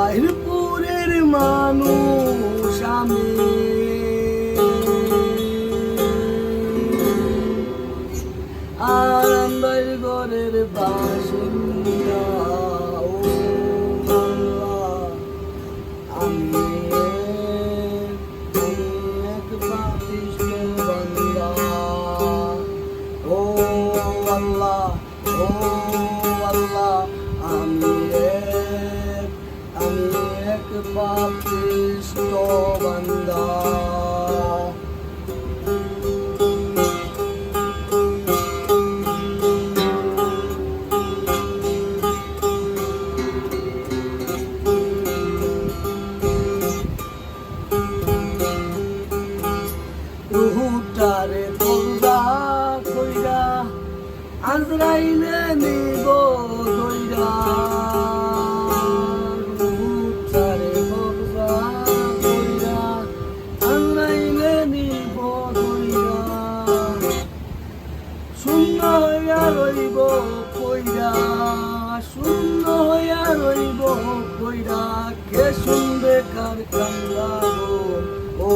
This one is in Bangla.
বাহিরপুরের মানুষ আমি, আর আমার ঘরের বাসিন্দা। ও আল্লাহ, আমি এক পাপিষ্ঠ বান্দা। ও আল্লাহ, ও আল্লাহ, আমি এক পাপিষ্ঠ বান্দা। রুহুটারে কবজা কইরা আজরাইলে নিব ধইরা। রুহুটারে কবজা কইরা আজরাইলে নিব ধইরা। শূন্য হইয়া রইব কইরা, শূন্য হইয়া রইব কইরা, কে শুনবে কার কান্না গো। ও